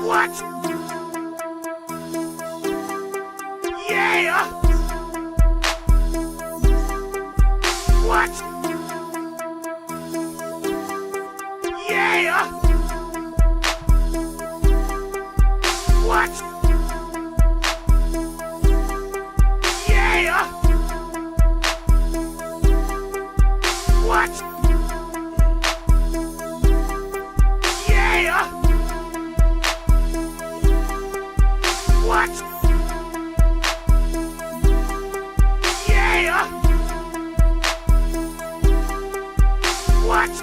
What? Yeah! What? Yeah! What? Yeah! What? Yeah! What? Yeah! What?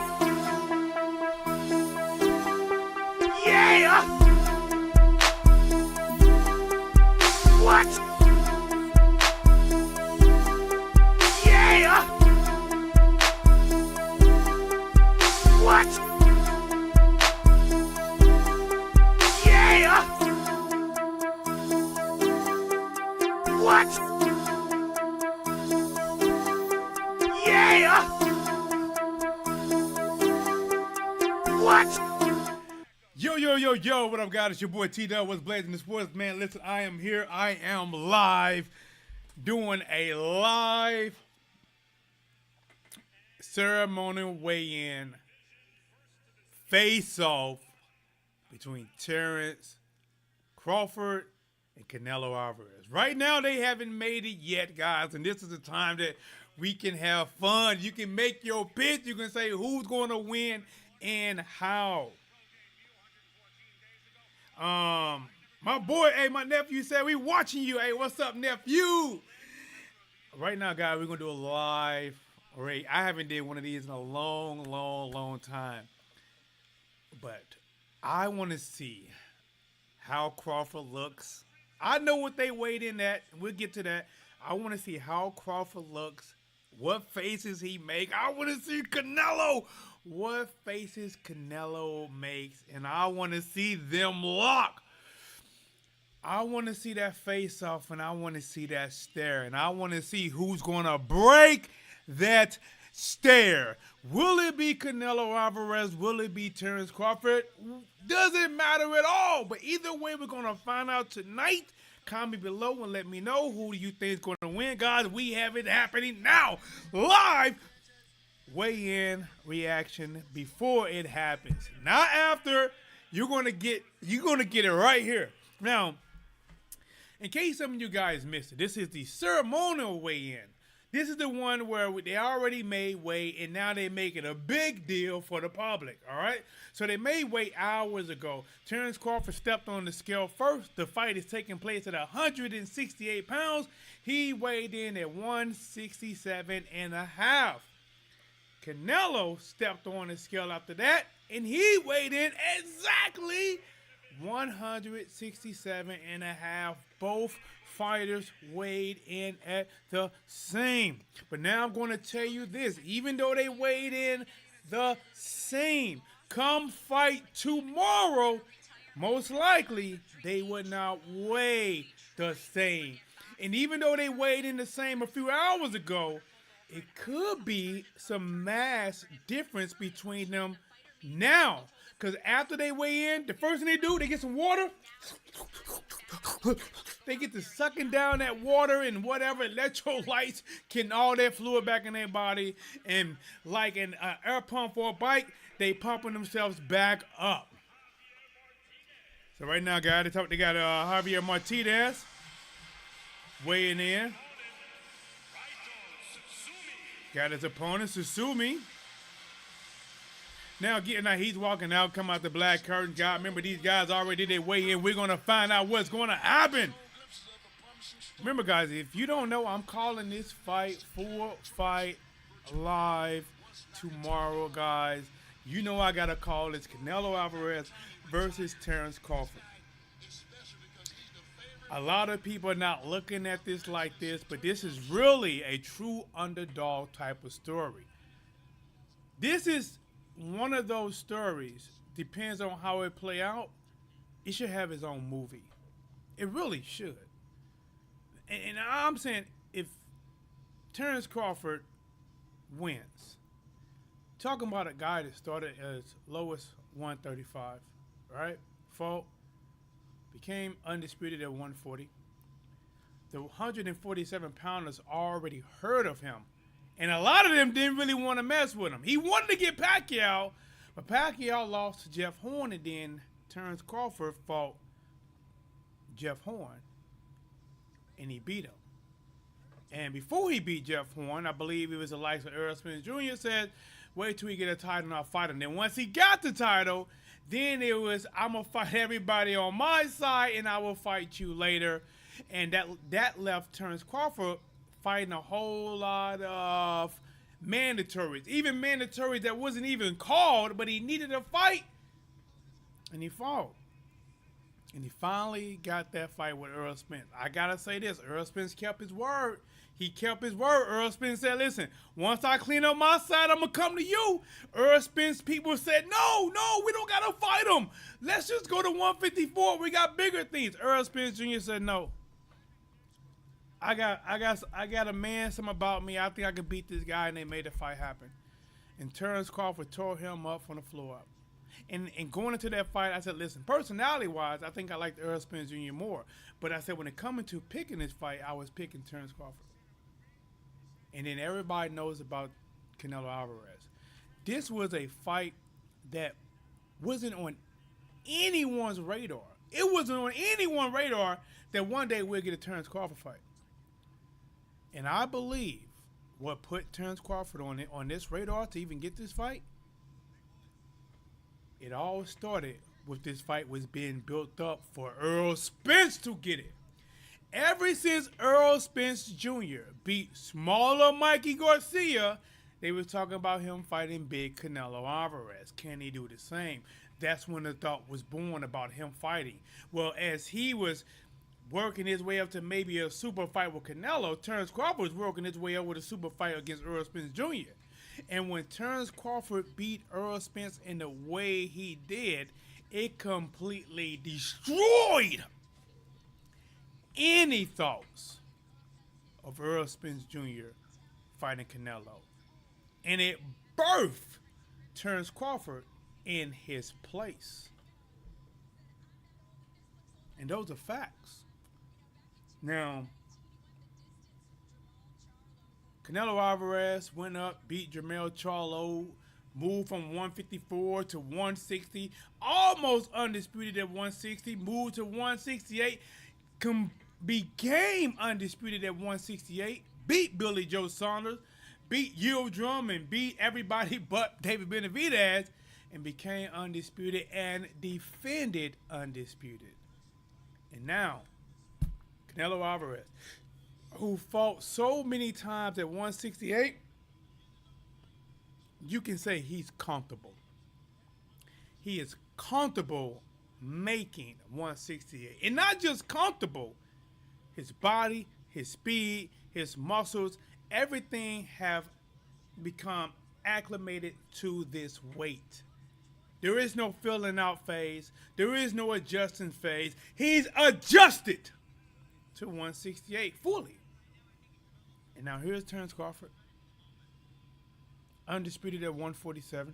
Yeah! What? Yeah! What? Yeah! What? Yeah! What? Yo, what up, guys? It's your boy T-Dub, what's blazing the sports, man. Listen, I am here. I am live, doing a live ceremonial weigh-in face-off between Terence Crawford and Canelo Alvarez. Right now, they haven't made it yet, guys, and this is the time that we can have fun. You can make your pitch. You can say who's going to win and how. My boy, my nephew said we watching you. Hey, what's up, nephew? Right now, guys, we're gonna do a live rate. I haven't did one of these in a long time. But I want to see how Crawford looks. I know what they weighed in at. We'll get to that. I want to see how Crawford looks, what faces he make. I want to see Canelo, what faces Canelo makes, and I want to see them lock. I want to see that face off, and I want to see that stare, and I want to see who's going to break that stare. Will it be Canelo Alvarez? Will it be Terence Crawford? Doesn't matter at all, but either way, we're going to find out tonight. Comment below and let me know who you think is going to win. Guys, we have it happening now. Live weigh-in reaction before it happens. Not after. You're going to get it right here. Now, in case some of you guys missed it, this is the ceremonial weigh-in. This is the one where they already made weight, and now they make it a big deal for the public, all right? So they made weight hours ago. Terence Crawford stepped on the scale first. The fight is taking place at 168 pounds. He weighed in at 167.5. Canelo stepped on the scale after that, and he weighed in exactly 167.5. Both fighters weighed in at the same. But now I'm going to tell you this. Even though they weighed in the same, come fight tomorrow, most likely they would not weigh the same. And even though they weighed in the same a few hours ago, it could be some mass difference between them now. Because after they weigh in, the first thing they do, they get some water. They get to sucking down that water and whatever electrolytes, getting all that fluid back in their body. And like an air pump for a bike, they pumping themselves back up. So right now, guys, they got Javier Martinez weighing in. Got his opponent, Susumi. Now, he's walking out, come out the black curtain. God, remember, these guys already did their weigh in. We're going to find out what's going to happen. Remember, guys, if you don't know, I'm calling this fight full fight live tomorrow, guys. You know I got to call this Canelo Alvarez versus Terence Crawford. A lot of people are not looking at this like this, but this is really a true underdog type of story. This is one of those stories, depends on how it play out, it should have its own movie. It really should. And I'm saying, if Terence Crawford wins, talking about a guy that started as low as 135, right? Fought became undisputed at 140. The 147 pounders already heard of him, and a lot of them didn't really want to mess with him. He wanted to get Pacquiao, but Pacquiao lost to Jeff Horn, and then Terence Crawford fought Jeff Horn, and he beat him. And before he beat Jeff Horn, I believe it was the likes of Errol Spence Jr. said, wait till he get a title and I'll fight him. Then once he got the title, then it was, I'm going to fight everybody on my side and I will fight you later. And that left Terence Crawford fighting a whole lot of mandatories. Even mandatories that wasn't even called, but he needed a fight. And he fought. And he finally got that fight with Errol Spence. I got to say this. Errol Spence kept his word. He kept his word. Errol Spence said, listen, once I clean up my side, I'm going to come to you. Errol Spence people said, no, we don't got to fight him. Let's just go to 154. We got bigger things. Errol Spence Jr. said, no. I got a man, something about me. I think I can beat this guy, and they made the fight happen. And Terence Crawford tore him up from the floor up. And going into that fight, I said, listen, personality-wise, I think I liked Errol Spence Jr. more. But I said, when it comes to picking this fight, I was picking Terence Crawford. And then everybody knows about Canelo Alvarez. This was a fight that wasn't on anyone's radar. It wasn't on anyone's radar that one day we'll get a Terence Crawford fight. And I believe what put Terence Crawford on this radar to even get this fight, it all started with this fight was being built up for Errol Spence to get it. Ever since Errol Spence Jr. beat smaller Mikey Garcia, they were talking about him fighting big Canelo Alvarez. Can he do the same? That's when the thought was born about him fighting. Well, as he was working his way up to maybe a super fight with Canelo, Terence Crawford was working his way up with a super fight against Errol Spence Jr. And when Terence Crawford beat Errol Spence in the way he did, it completely destroyed any thoughts of Errol Spence Jr. fighting Canelo. And it birthed Terence Crawford in his place. And those are facts. Now, Canelo Alvarez went up, beat Jermell Charlo, moved from 154 to 160, almost undisputed at 160, moved to 168, became undisputed at 168, beat Billy Joe Saunders, beat Yul Drum, and beat everybody but David Benavidez, and became undisputed and defended undisputed. And now, Canelo Alvarez, who fought so many times at 168, you can say he's comfortable. He is comfortable making 168. And not just comfortable, his body, his speed, his muscles, everything have become acclimated to this weight. There is no filling out phase. There is no adjusting phase. He's adjusted to 168 fully. And now here's Terence Crawford, undisputed at 147.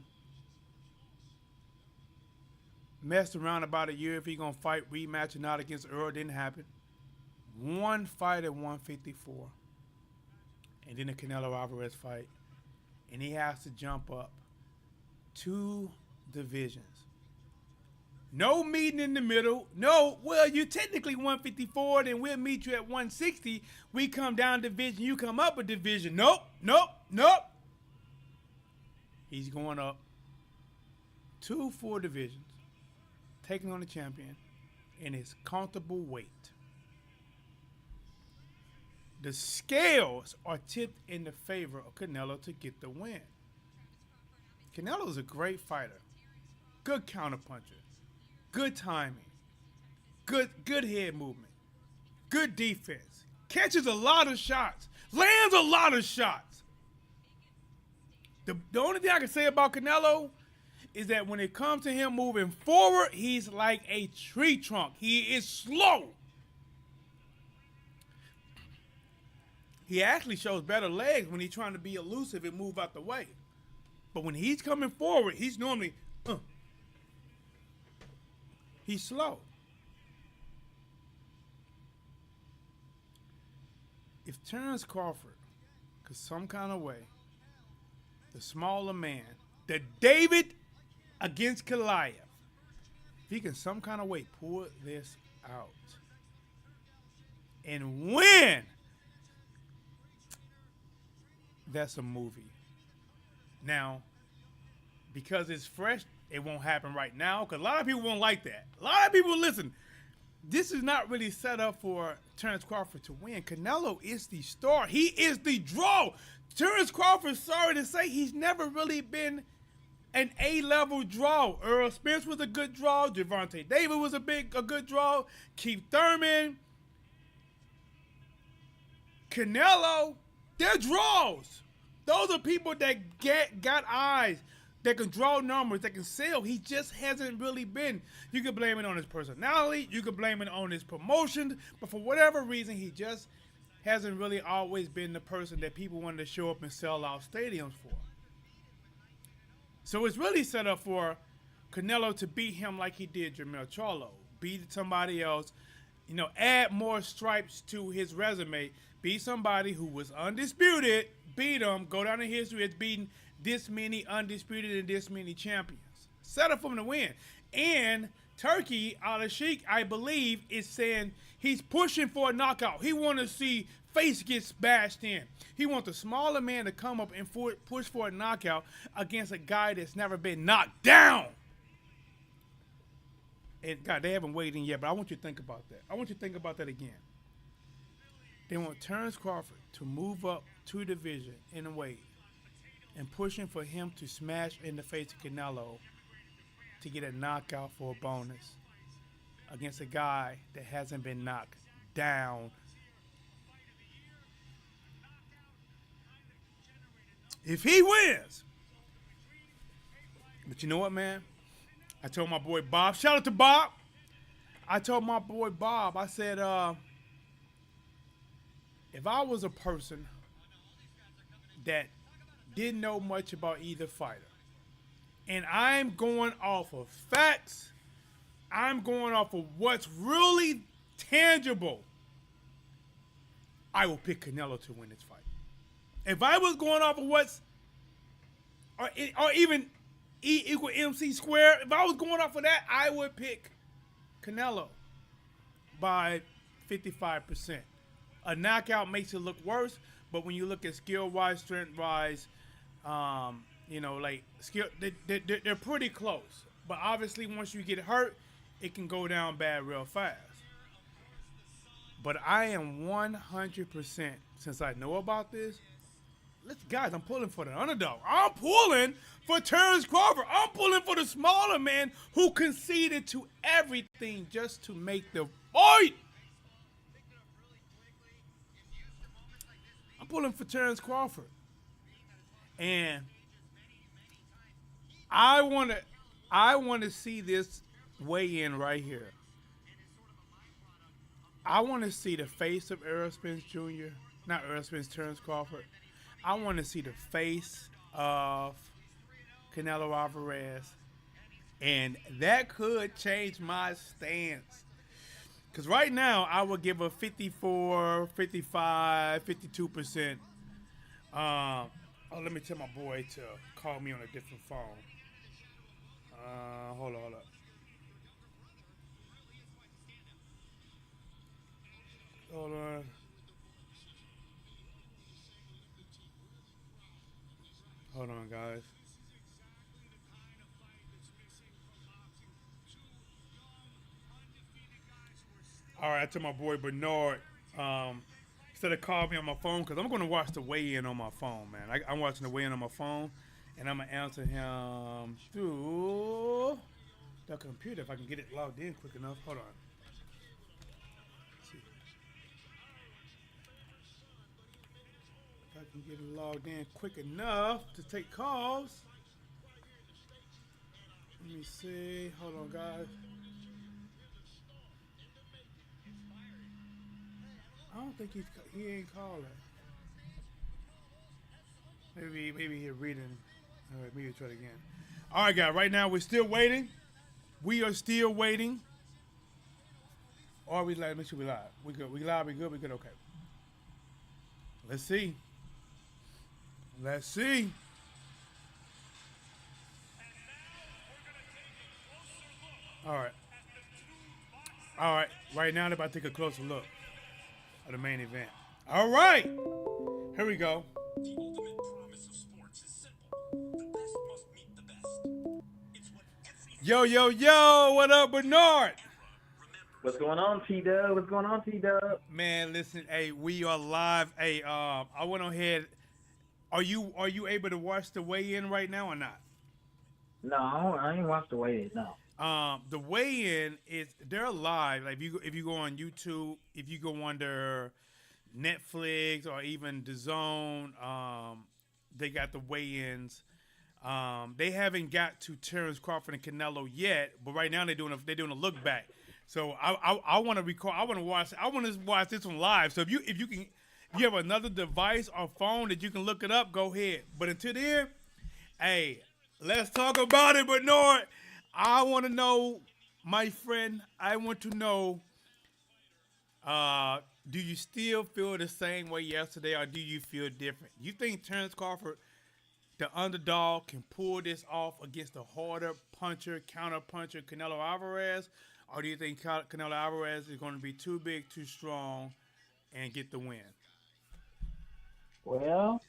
Messed around about a year if he gonna fight, rematch or not against Earl. Didn't happen. One fight at 154. And then the Canelo Alvarez fight. And he has to jump up 2 divisions. No meeting in the middle. No, well, you're technically 154, then we'll meet you at 160. We come down division, you come up a division. Nope. He's going up 2 full divisions, taking on the champion in his comfortable weight. The scales are tipped in the favor of Canelo to get the win. Canelo's a great fighter. Good counterpuncher. Good timing. Good head movement. Good defense. Catches a lot of shots. Lands a lot of shots. The only thing I can say about Canelo is that when it comes to him moving forward, he's like a tree trunk. He is slow. He actually shows better legs when he's trying to be elusive and move out the way. But when he's coming forward, he's normally, he's slow. If Terence Crawford could some kind of way, the smaller man, the David against Goliath, if he can some kind of way pull this out and win, that's a movie. Now, because it's fresh, it won't happen right now because a lot of people won't like that. A lot of people, listen, this is not really set up for Terence Crawford to win. Canelo is the star. He is the draw. Terence Crawford, sorry to say, he's never really been an A-level draw. Earl Spence was a good draw. Gervonta Davis was a good draw. Keith Thurman. Canelo, they're draws. Those are people that got eyes, that can draw numbers, that can sell. He just hasn't really been. You can blame it on his personality. You can blame it on his promotion. But for whatever reason, he just hasn't really always been the person that people wanted to show up and sell out stadiums for. So it's really set up for Canelo to beat him like he did Jermell Charlo. Beat somebody else, add more stripes to his resume. Beat somebody who was undisputed, beat him, go down in history as beating this many undisputed and this many champions. Set up for him to win. And Turkey, Al-Sheikh, I believe, is saying he's pushing for a knockout. He wants to see face get bashed in. He wants the smaller man to come up and push for a knockout against a guy that's never been knocked down. And God, they haven't weighed in yet, but I want you to think about that. I want you to think about that again. They want Terence Crawford to move up to division in a weight and pushing for him to smash in the face of Canelo to get a knockout for a bonus against a guy that hasn't been knocked down. If he wins, but you know what, man? I told my boy Bob, shout out to Bob. I told my boy Bob, I said, if I was a person that didn't know much about either fighter, and I'm going off of facts, I'm going off of what's really tangible, I will pick Canelo to win this fight. If I was going off of what's, or even E equal MC squared, if I was going off of that, I would pick Canelo by 55%. A knockout makes it look worse, but when you look at skill-wise, strength-wise, like skill, they're pretty close. But obviously, once you get hurt, it can go down bad real fast. But I am 100%, since I know about this, guys, I'm pulling for the underdog. I'm pulling for Terence Crawford. I'm pulling for the smaller man who conceded to everything just to make the fight. I'm pulling for Terence Crawford. And I want to see this weigh in right here. I want to see the face of Errol Spence Jr., not Errol Spence, Terence Crawford. I want to see the face of Canelo Alvarez. And that could change my stance. Because right now, I would give a 54, 55, 52%. Let me tell my boy to call me on a different phone. Hold up. Hold on. Hold on, guys. All right, I told my boy Bernard, instead of calling me on my phone, because I'm going to watch the weigh-in on my phone, man. I'm watching the weigh-in on my phone, and I'm going to answer him through the computer if I can get it logged in quick enough. Hold on. Let's see. If I can get it logged in quick enough to take calls. Let me see. Hold on, guys. I don't think he ain't calling. Maybe he's reading. All right, maybe try it again. All right, guys. Right now we're still waiting. We are still waiting. Are we live? Make sure we live. We good. We live. We good. We good. Okay. Let's see. Let's see. All right. All right. Right now, they're about to take a closer look at the main event. All right. Here we go. The ultimate promise of sports is simple. The best must meet the best. It's what every Yo, yo, yo. What up, Bernard? What's going on, T-Dub? What's going on, T-Dub? Man, listen. Hey, we are live. Hey, I went ahead. Are you able to watch the weigh-in right now or not? No, I ain't watched the weigh-in. No. The weigh-in is they're live. Like if you go on YouTube, if you go under Netflix or even the Zone, they got the weigh-ins. They haven't got to Terence Crawford and Canelo yet, but right now they're doing a look back. So I want to record. I want to watch this one live. So if you have another device or phone that you can look it up, go ahead. But until then, hey, let's talk about it, Bernard. I want to know, my friend. I want to know. Do you still feel the same way yesterday, or do you feel different? You think Terence Crawford, the underdog, can pull this off against the harder puncher, counter puncher, Canelo Alvarez, or do you think Canelo Alvarez is going to be too big, too strong, and get the win? Well,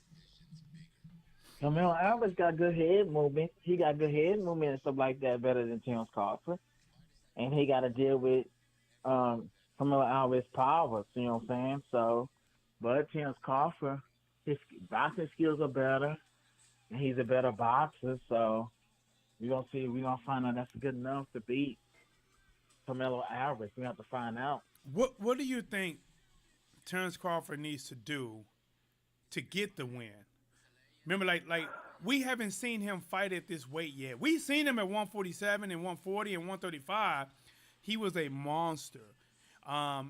Canelo Alvarez got good head movement. He got good head movement and stuff like that better than Terence Crawford. And he got to deal with Canelo Alvarez's powers, you know what I'm saying? So, but Terence Crawford, his boxing skills are better, and he's a better boxer. So, we're going to find out that's good enough to beat Canelo Alvarez. We have to find out. What do you think Terence Crawford needs to do to get the win? Remember, like we haven't seen him fight at this weight yet. We've seen him at 147 and 140 and 135. He was a monster.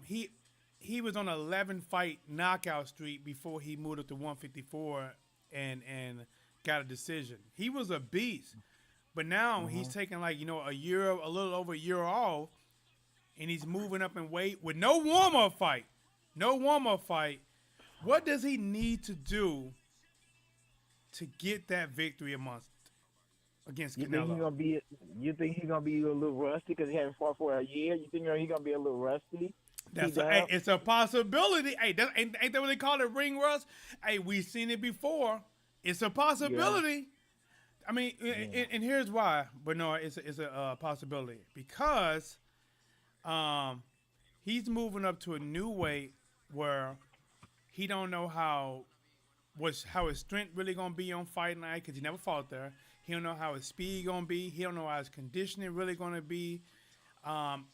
He was on an 11-fight knockout streak before he moved up to 154 and got a decision. He was a beast. But now he's taking a little over a year off, and he's moving up in weight with no warm-up fight. No warm-up fight. What does he need to do to get that victory against Canelo? You think he's gonna be a little rusty because he hasn't fought for a year? You think he's gonna be a little rusty? It's a possibility. Hey, ain't that what they call it, ring rust? Hey, we've seen it before. It's a possibility. Yeah. I mean, and here's why, Bernard, it's a possibility. Because he's moving up to a new weight where he don't know how his strength really going to be on fight night because he never fought there. He don't know how his speed going to be. He don't know how his conditioning really going to be.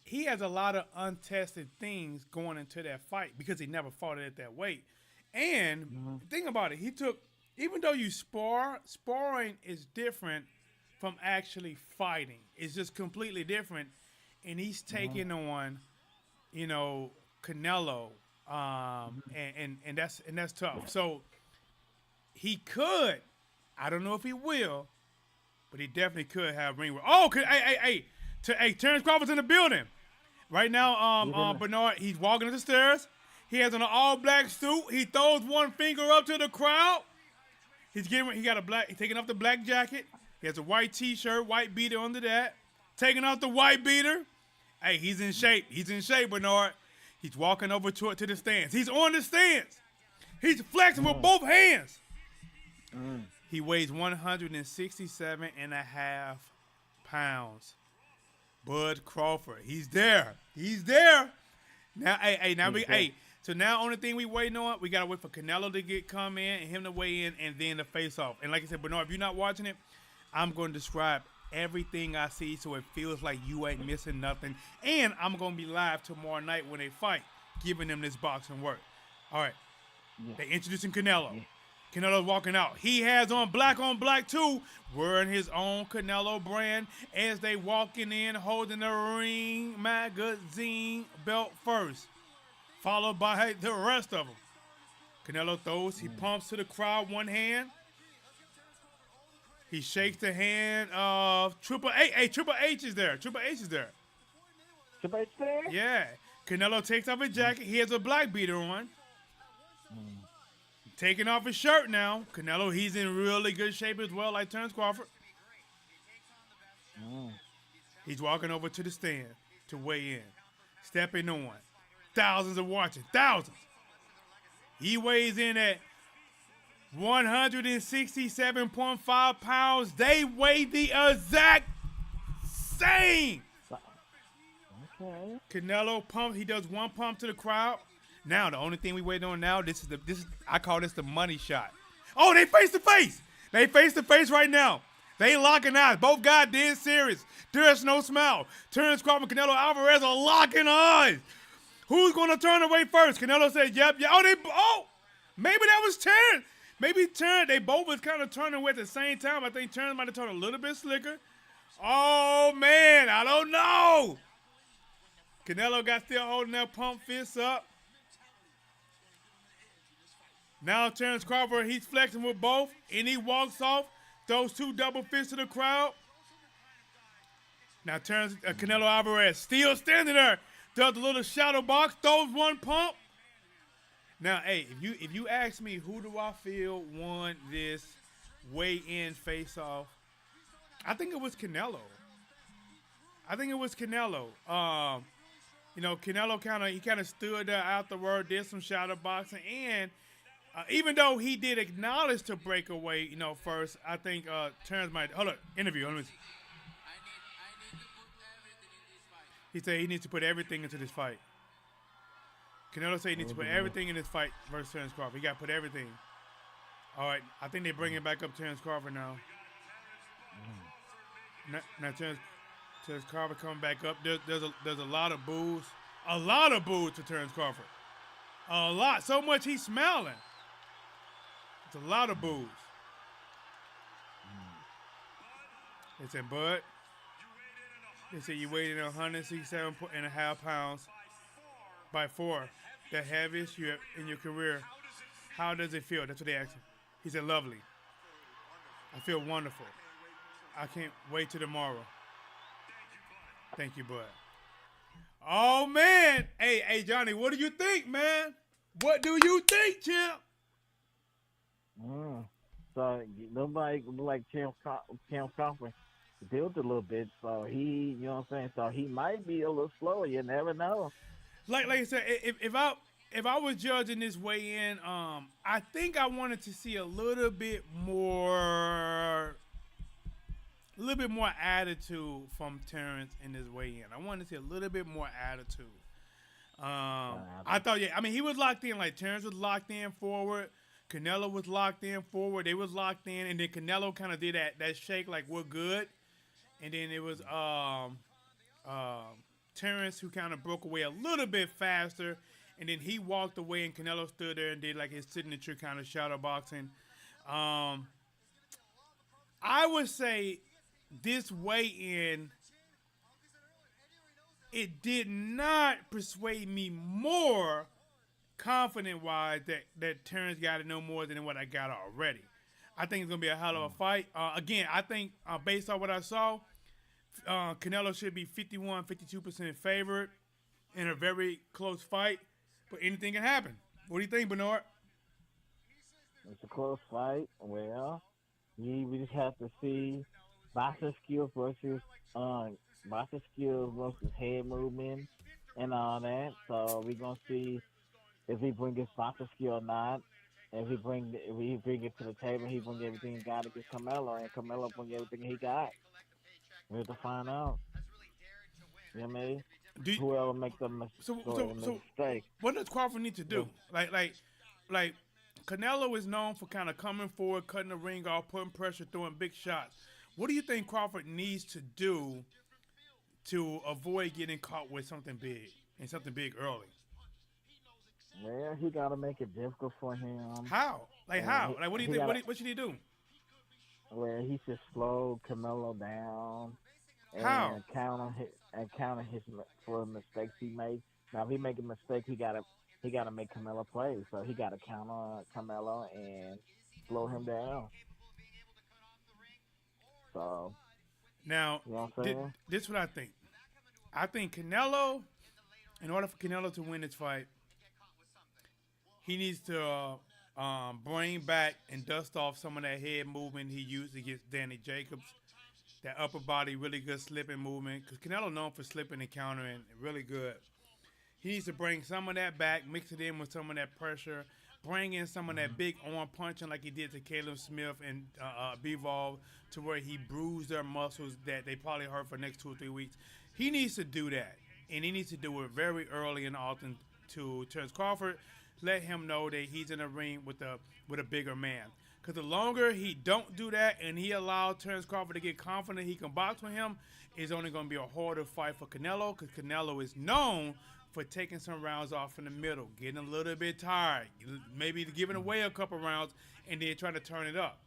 He has a lot of untested things going into that fight because he never fought it at that weight. And think about it. Even though you sparring is different from actually fighting. It's just completely different. And he's taking on, Canelo. And that's tough. So he could, I don't know if he will, but he definitely could have ring. Oh, Terence Crawford's in the building right now. Bernard, he's walking up the stairs. He has on an all-black suit. He throws one finger up to the crowd. He's taking off the black jacket. He has a white T-shirt, white beater under that. Taking off the white beater. Hey, he's in shape. He's in shape, Bernard. He's walking over to the stands. He's on the stands. He's flexing with both hands. He weighs 167 and a half pounds. Bud Crawford. He's there. He's there. Now, so now only thing we waiting on, we got to wait for Canelo to come in and him to weigh in and then the face off. And like I said, Bernard, if you're not watching it, I'm going to describe everything I see so it feels like you ain't missing nothing. And I'm going to be live tomorrow night when they fight, giving them this boxing work. All right. Yeah. They introducing Canelo. Yeah. Canelo's walking out. He has on black too, wearing his own Canelo brand as they walking in, holding the Ring Magazine belt first, followed by the rest of them. Canelo throws, he pumps to the crowd one hand. He shakes the hand of Triple H. Hey, Triple H is there. Triple H is there. Triple H there? Yeah. Canelo takes off his jacket. He has a black beater on. taking off his shirt now. Canelo, he's in really good shape as well, like Terence Crawford. He's walking over to the stand to weigh in, stepping on. Thousands are watching. Thousands. He weighs in at 167.5 pounds. They weigh the exact same. Okay. Canelo pump. He does one pump to the crowd. Now the only thing we wait on now. This is I call this the money shot. Oh, they face to face. They face to face right now. They locking eyes. Both guys dead serious. There's no smile. Terence Crawford and Canelo Alvarez are locking eyes. Who's gonna turn away first? Canelo said, "Yep, yeah." Maybe that was Terence. Maybe Terence. They both was kind of turning away at the same time. I think Terence might have turned a little bit slicker. Oh man, I don't know. Canelo got still holding that pump fist up. Now Terence Crawford, he's flexing with both, and he walks off. Those two double fists to the crowd. Now Canelo Alvarez still standing there. Does the little shadow box, throws one pump. Now, hey, if you ask me who do I feel won this weigh-in face-off, I think it was Canelo. Canelo kind of stood there afterward, did some shadow boxing, and even though he did acknowledge to break away, first, I think Terence might interview. He said he needs to put everything into this fight. Canelo said he needs to put everything in this fight versus Terence Crawford. He got to put everything. All right, I think they're bringing back up Terence Crawford now. Now Terence Crawford coming back up. There's a lot of boos. A lot of boos to Terence Crawford. A lot. So much he's smiling. It's a lot of boos. They said, Bud. They said you weighed in 167.5 pounds by 4. The heaviest you have in your career. How does it feel? That's what they asked him. He said, lovely. I feel wonderful. I can't wait till tomorrow. Thank you, Bud. Oh, man. Hey, Johnny, what do you think, man? What do you think, champ? So nobody like Terence Crawford built a little bit, so he, you know what I'm saying? So he might be a little slower. You never know. Like I said, if I was judging this weigh-in, I think I wanted to see a little bit more attitude from Terence in this weigh-in. I wanted to see a little bit more attitude. I thought, he was locked in. Like Terence was locked in forward. Canelo was locked in forward. They was locked in, and then Canelo kind of did that shake like we're good. And then it was Terence who kind of broke away a little bit faster, and then he walked away, and Canelo stood there and did like his signature kind of shadow boxing. I would say this weigh-in, it did not persuade me more confident-wise that Terence got to know more than what I got already. I think it's going to be a hell of a fight. Again, I think based on what I saw, Canelo should be 52% favored in a very close fight, but anything can happen. What do you think, Bernard? It's a close fight. Well, we just have to see boxing skills versus head movement and all that. So we're gonna see if he bring his boxing skill or not. If he bring it to the table, he bring everything he got against Canelo, and Canelo bring everything he got. We have to find out. You know what I mean? Whoever makes the mistake. What does Crawford need to do? Like Canelo is known for kind of coming forward, cutting the ring off, putting pressure, throwing big shots. What do you think Crawford needs to do to avoid getting caught with something big and something big early? Well, he got to make it difficult for him. How? How? What do you think? What should he do? Well, he should slow Canelo down. How? And counter his for the mistakes he made. Now, if he make a mistake, he gotta make Canelo play. So he gotta counter Canelo and slow him down. So now, you know what I'm saying? This is what I think. I think Canelo, in order for Canelo to win this fight, he needs to bring back and dust off some of that head movement he used against Danny Jacobs. That upper body, really good slipping movement. Because Canelo known for slipping and countering, really good. He needs to bring some of that back, mix it in with some of that pressure, bring in some of that big arm punching like he did to Caleb Smith and Bivol, to where he bruised their muscles that they probably hurt for the next 2 or 3 weeks. He needs to do that, and he needs to do it very early and often to Terence Crawford. Let him know that he's in a ring with a bigger man. Because the longer he don't do that and he allow Terence Crawford to get confident he can box with him, it's only going to be a harder fight for Canelo, because Canelo is known for taking some rounds off in the middle, getting a little bit tired, maybe giving away a couple rounds, and then trying to turn it up.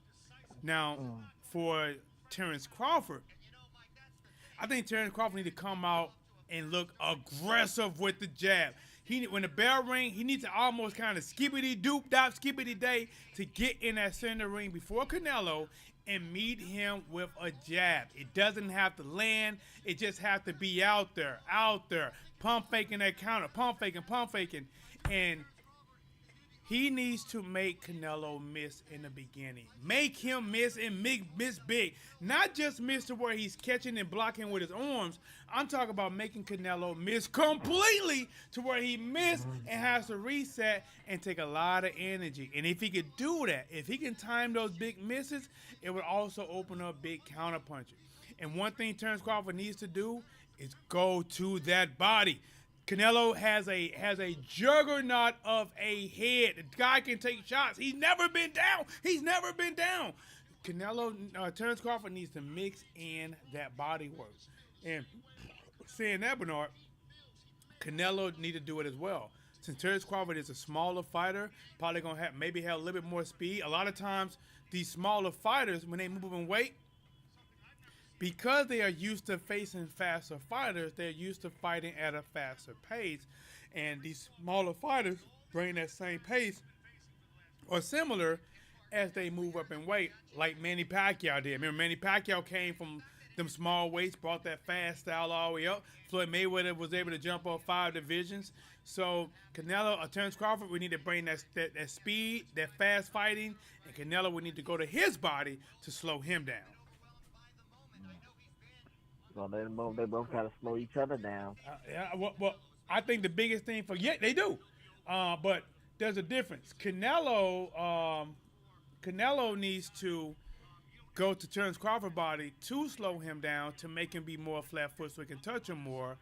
Now, for Terence Crawford, I think Terence Crawford need to come out and look aggressive with the jab. When the bell ring, he needs to almost kind of skippity-doop-dop, skippity-day to get in that center ring before Canelo and meet him with a jab. It doesn't have to land. It just has to be out there, pump faking that counter, pump faking. And he needs to make Canelo miss in the beginning. Make him miss and miss big. Not just miss to where he's catching and blocking with his arms. I'm talking about making Canelo miss completely to where he missed and has to reset and take a lot of energy. And if he could do that, if he can time those big misses, it would also open up big counter punches. And one thing Terence Crawford needs to do is go to that body. Canelo has a juggernaut of a head. The guy can take shots. He's never been down. Terence Crawford needs to mix in that body work. And saying that, Bernard, Canelo need to do it as well. Since Terence Crawford is a smaller fighter, probably gonna have a little bit more speed. A lot of times, these smaller fighters, when they move in weight, because they are used to facing faster fighters, they're used to fighting at a faster pace. And these smaller fighters bring that same pace or similar as they move up in weight, like Manny Pacquiao did. Remember, Manny Pacquiao came from them small weights, brought that fast style all the way up. Floyd Mayweather was able to jump up 5 divisions. So Canelo or Terence Crawford, we need to bring that speed, that fast fighting, and Canelo would need to go to his body to slow him down. So they both got to slow each other down. Well, I think the biggest thing they do, but there's a difference. Canelo needs to go to Terence Crawford's body to slow him down, to make him be more flat-footed so he can touch him more,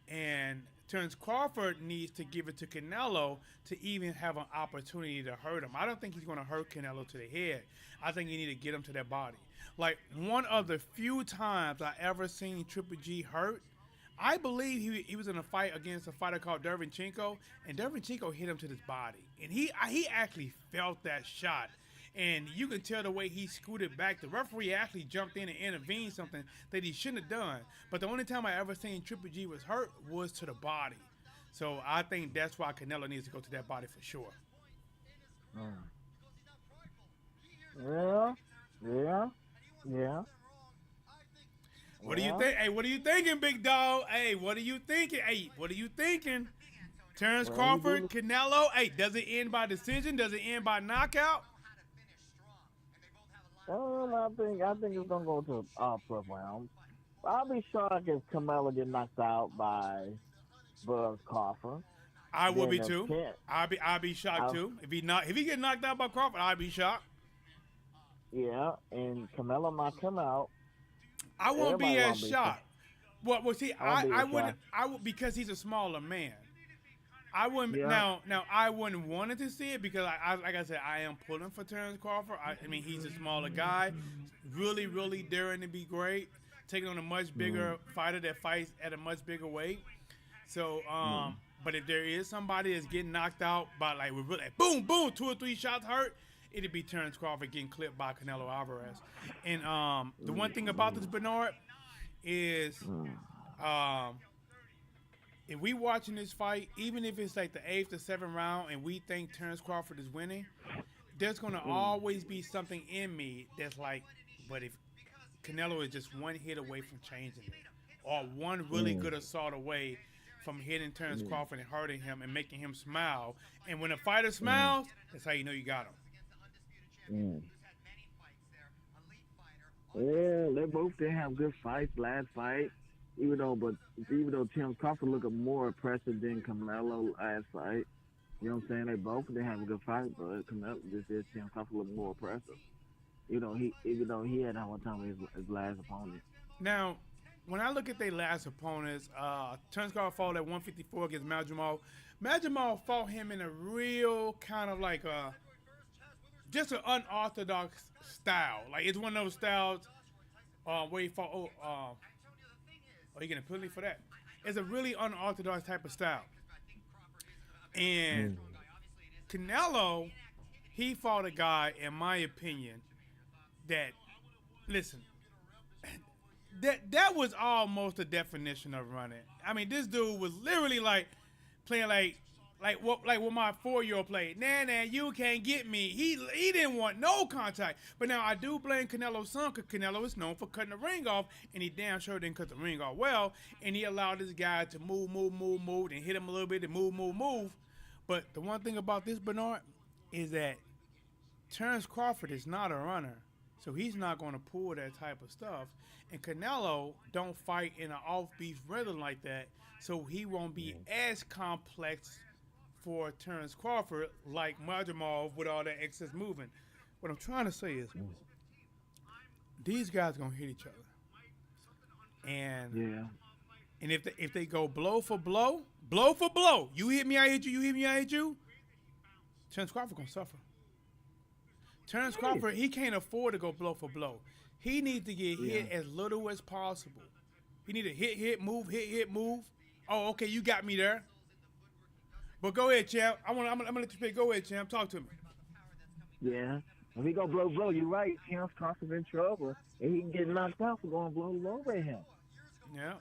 and Terence Crawford needs to give it to Canelo to even have an opportunity to hurt him. I don't think he's going to hurt Canelo to the head. I think you need to get him to that body. Like, one of the few times I ever seen Triple G hurt, I believe he was in a fight against a fighter called Derevyanchenko, and Derevyanchenko hit him to his body. And he actually felt that shot. And you can tell the way he scooted back. The referee actually jumped in and intervened, something that he shouldn't have done. But the only time I ever seen Triple G was hurt was to the body. So I think that's why Canelo needs to go to that body for sure. Yeah. What do you think? Hey, what are you thinking, big dog? Hey, what are you thinking? Terence Crawford, Canelo. Hey, does it end by decision? Does it end by knockout? I think it's gonna go to first round. I'll be shocked if Canelo get knocked out by Buzz Crawford. I would be too. I'll be shocked too. If he get knocked out by Crawford, I'd be shocked. Yeah, and Canelo knock him out. I won't be as shocked. Well, see, I wouldn't. Because he's a smaller man. I wouldn't. Yeah. Now, I wouldn't want to see it because, like I said, I am pulling for Terence Crawford. I mean, he's a smaller guy, really, really daring to be great, taking on a much bigger fighter that fights at a much bigger weight. So, but if there is somebody that's getting knocked out by like boom, boom, 2 or 3 shots hurt, it'd be Terence Crawford getting clipped by Canelo Alvarez. And the one thing about this, Bernard, is if we watching this fight, even if it's like the 8th or 7th round and we think Terence Crawford is winning, there's going to always be something in me that's like, but if Canelo is just one hit away from changing it, or one really good assault away from hitting Terence Crawford and hurting him and making him smile. And when a fighter smiles, that's how you know you got him. Yeah, they both did have good fights last fight. Even though Terence Crawford looked more impressive than Canelo last fight. You know what I'm saying? They both did have a good fight, but Canelo just did Terence Crawford look more impressive. Even though he had a hard time with his last opponent. Now, when I look at their last opponents, Terence Crawford fought at 154 against Majamal. Majamal fought him in a real kind of like just an unorthodox style. Like it's one of those styles where he fought. Oh, you getting a penalty for that? It's a really unorthodox type of style. And Canelo, he fought a guy, in my opinion, that listen. That was almost the definition of running. I mean, this dude was literally like playing like what my 4-year-old played. Nah, you can't get me. He didn't want no contact. But now I do blame Canelo's son, because Canelo is known for cutting the ring off, and he damn sure didn't cut the ring off well. And he allowed this guy to move, and hit him a little bit and move. But the one thing about this, Bernard, is that Terence Crawford is not a runner. So he's not going to pull that type of stuff. And Canelo don't fight in an off-beat rhythm like that, so he won't be as complex for Terence Crawford like Majamal with all that excess moving. What I'm trying to say is these guys are going to hit each other. And if they go blow for blow, you hit me, I hit you, you hit me, I hit you, Terence Crawford going to suffer. Terence Crawford, he can't afford to go blow for blow. He needs to get hit as little as possible. He need to hit, move, hit, move. Oh, okay, you got me there. But go ahead, champ. I'm gonna let you speak. Go ahead, champ. Talk to me. Yeah. If he go blow, you're right. Terence Crawford in trouble, and he can get knocked out for going blow at him. Yeah.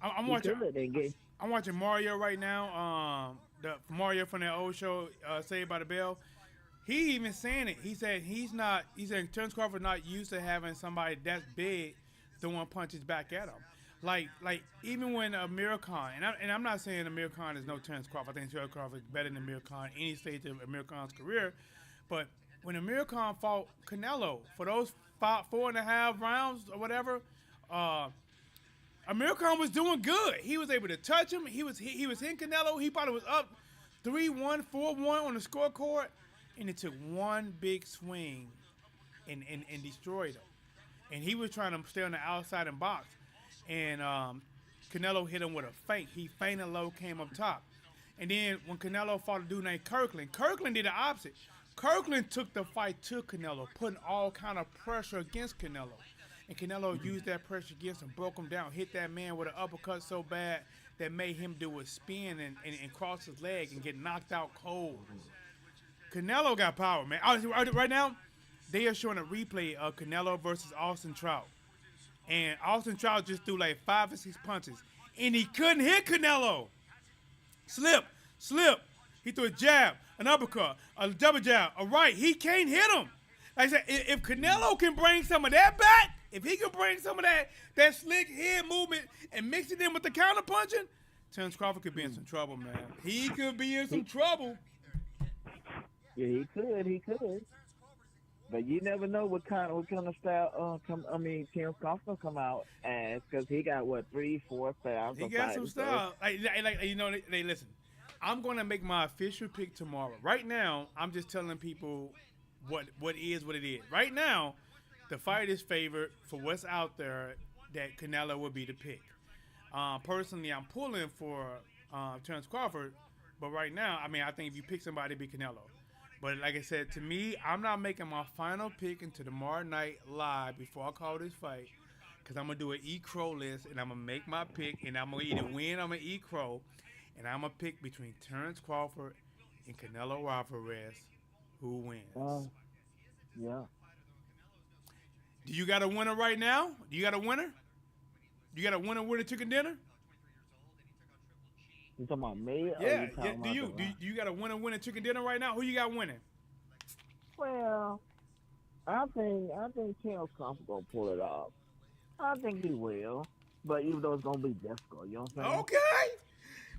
I'm watching Mario right now. The Mario from that old show, Saved by the Bell. He even saying it. He said Terence Crawford not used to having somebody that's big throwing punches back at him. Like even when Amir Khan, and I'm not saying Amir Khan is no Terence Crawford. I think Terence Crawford is better than Amir Khan any stage of Amir Khan's career. But when Amir Khan fought Canelo for those 4.5 rounds or whatever, Amir Khan was doing good. He was able to touch him. He was hitting Canelo. He probably was up 3-1, 4-1 on the scorecard. And it took one big swing and destroyed him. And he was trying to stay on the outside and box. And Canelo hit him with a feint. He feinted low, came up top. And then when Canelo fought a dude named Kirkland did the opposite. Kirkland took the fight to Canelo, putting all kind of pressure against Canelo. And Canelo used that pressure against him, broke him down, hit that man with an uppercut so bad that made him do a spin and cross his leg and get knocked out cold. Canelo got power, man. Right now, they are showing a replay of Canelo versus Austin Trout. And Austin Trout just threw like 5 or 6 punches. And he couldn't hit Canelo. Slip. He threw a jab, an uppercut, a double jab, a right. He can't hit him. Like I said, if Canelo can bring some of that back, if he can bring some of that slick head movement and mix it in with the counter punching, Terence Crawford could be in some trouble, man. He could be in some trouble. Yeah, he could. But you never know what kind of style Terence Crawford come out as, because he got 3-4 styles. He got some style. They listen. I'm gonna make my official pick tomorrow. Right now, I'm just telling people what is what it is. Right now, the fight is favored for what's out there that Canelo will be the pick. Personally, I'm pulling for Terence Crawford, but right now, I think if you pick somebody, it'd be Canelo. But like I said, to me, I'm not making my final pick until tomorrow night live before I call this fight, because I'm going to do an E-Crow list, and I'm going to make my pick, and I'm going to either win or I'm going to E-Crow, and I'm going to pick between Terence Crawford and Canelo Alvarez, who wins. Yeah. Do you got a winner right now? Do you got a winner? You got a winner chicken dinner? You talking about me? Yeah. Do you got a winner chicken dinner right now? Who you got winning? Well, I think Terence Crawford gonna pull it off. I think he will, but even though it's gonna be difficult, you know what I'm saying? Okay.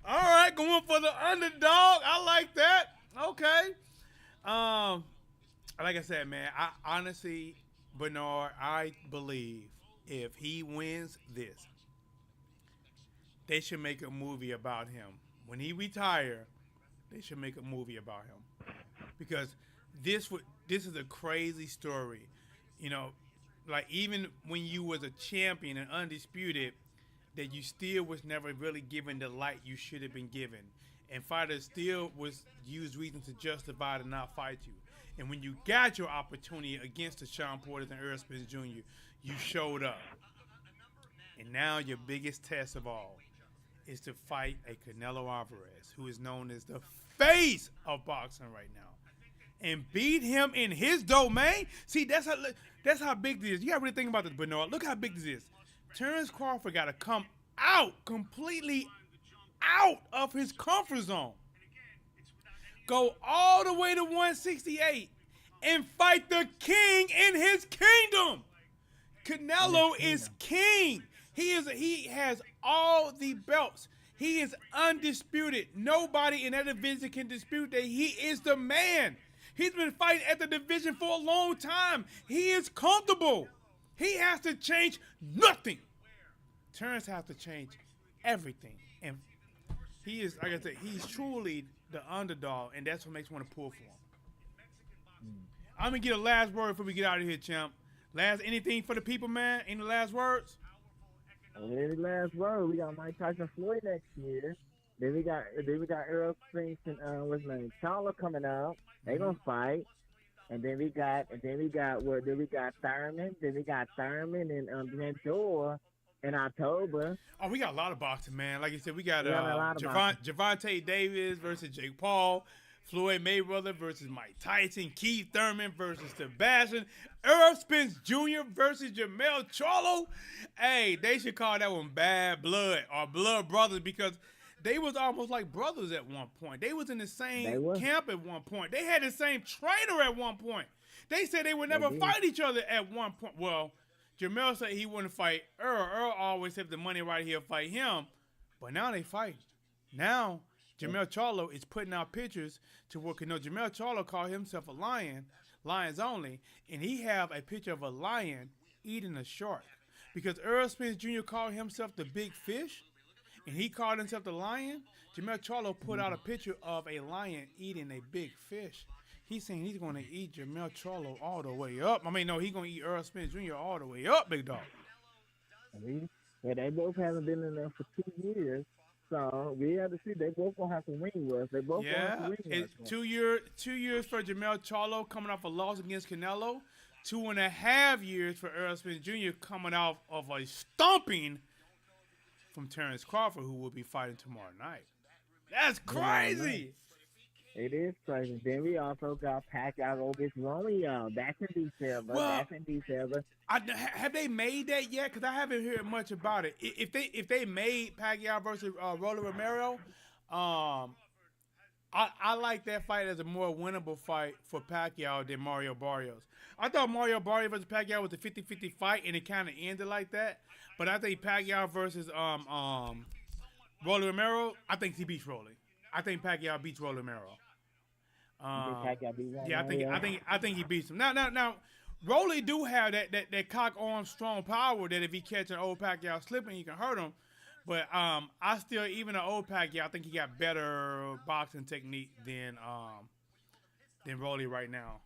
All right, going for the underdog. I like that. Okay. Like I said, man, I honestly, Bernard, I believe if he wins this, they should make a movie about him. When he retire, they should make a movie about him because this is a crazy story. You know, like even when you was a champion and undisputed, that you still was never really given the light you should have been given. And fighters still was used reasons to justify to not fight you. And when you got your opportunity against the Sean Porters and Earl Spence Jr., you showed up. And now your biggest test of all is to fight a Canelo Alvarez, who is known as the face of boxing right now, and beat him in his domain. See, that's how big this is. You got to really think about this, Bernard. Look how big this is. Terence Crawford got to come out, completely out of his comfort zone. Go all the way to 168 and fight the king in his kingdom. Canelo is king. He has all the belts. He is undisputed. Nobody in that division can dispute that he is the man. He's been fighting at the division for a long time. He is comfortable. He has to change nothing. Terence has to change everything. And he is, like I said, he's truly the underdog, and that's what makes me want to pull for him. I'm going to get a last word before we get out of here, champ. Anything for the people, man? Any last words? Any last word? We got Mike Tyson Floyd next year. Then we got Earl Spence and what's his name? Charlo coming out. They gonna fight. And then we got Thurman. Then we got Thurman and Ventura in October. Oh, we got a lot of boxing, man. Like you said, we got a Gervonta Davis versus Jake Paul, Floyd Mayweather versus Mike Tyson, Keith Thurman versus Sebastian, Earl Spence Jr. versus Jermell Charlo. Hey, they should call that one Bad Blood or Blood Brothers because they was almost like brothers at one point. They was in the same camp at one point. They had the same trainer at one point. They said they would never fight each other at one point. Well, Jermell said he wouldn't fight Earl. Earl always said the money right here fight him. But now they fight. Now Jermell Charlo is putting out pictures to work. You know, Jermell Charlo called himself a lion, lions only, and he have a picture of a lion eating a shark. Because Earl Spence Jr. called himself the big fish, and he called himself the lion. Jermell Charlo put out a picture of a lion eating a big fish. He's saying he's going to eat Jermell Charlo all the way up. I mean, no, he's going to eat Earl Spence Jr. all the way up, big dog. Yeah, they both haven't been in there for 2 years. So we have to see. They both gonna have to win with us. They both gonna have to win with us. 2 years for Jermell Charlo coming off a loss against Canelo. 2.5 years for Earl Spence Jr. coming off of a stomping from Terence Crawford, who will be fighting tomorrow night. That's crazy. It is crazy. Then we also got Pacquiao against Romeo. That's in December. Have they made that yet? Because I haven't heard much about it. If they made Pacquiao versus Rolly Romero, I like that fight as a more winnable fight for Pacquiao than Mario Barrios. I thought Mario Barrios versus Pacquiao was a 50-50 fight, and it kind of ended like that. But I think Pacquiao versus Rolly Romero, I think he beats Rolly. I think Pacquiao beats Rolly Romero. Yeah, I think he beats him. Now, Rolly do have that cock arm strong power that if he catch an old Pacquiao slipping, he can hurt him. But I still, even an old Pacquiao, I think he got better boxing technique than Rolly right now.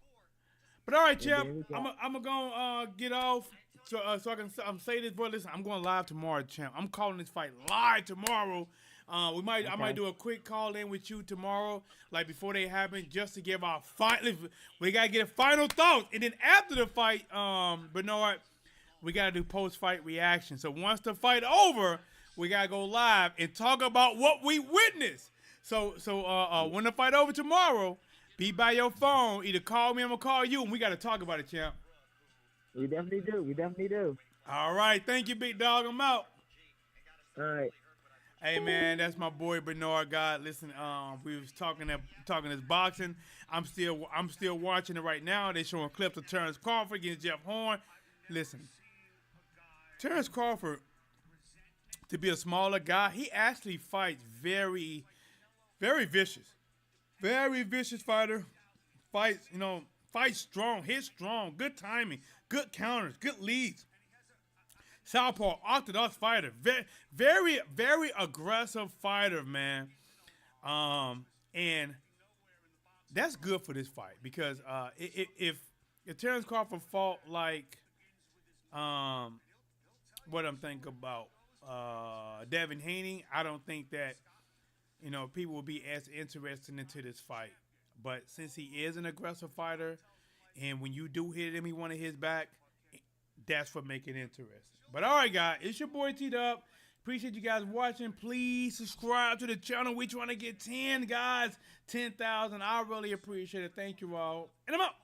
But all right, champ, I'm gonna get off so I can say this. Boy, listen, I'm going live tomorrow, champ. I'm calling this fight live tomorrow. I might do a quick call in with you tomorrow, like before they happen, just to give our final. We gotta get a final thoughts, and then after the fight, Bernard, we gotta do post-fight reaction. So once the fight over, we gotta go live and talk about what we witnessed. So when the fight over tomorrow, be by your phone. Either call me, I'm gonna call you, and we gotta talk about it, champ. We definitely do. All right, thank you, big dog. I'm out. All right. Hey man, that's my boy Bernard God. Listen, we was talking this boxing. I'm still watching it right now. They showing clips of Terence Crawford against Jeff Horn. Listen, Terence Crawford to be a smaller guy. He actually fights very, very vicious. Very vicious fighter. Fights, fights strong, hits strong, good timing, good counters, good leads. Southpaw, orthodox fighter. Very, very, very aggressive fighter, man. And that's good for this fight because if Terence Crawford fought like what I'm thinking about Devin Haney, I don't think that people will be as interested into this fight. But since he is an aggressive fighter, and when you do hit him, he want to hit back, that's what make it interesting. But all right, guys, it's your boy T-Dub. Appreciate you guys watching. Please subscribe to the channel. We trying to get 10 guys, 10,000. I really appreciate it. Thank you all. And I'm out.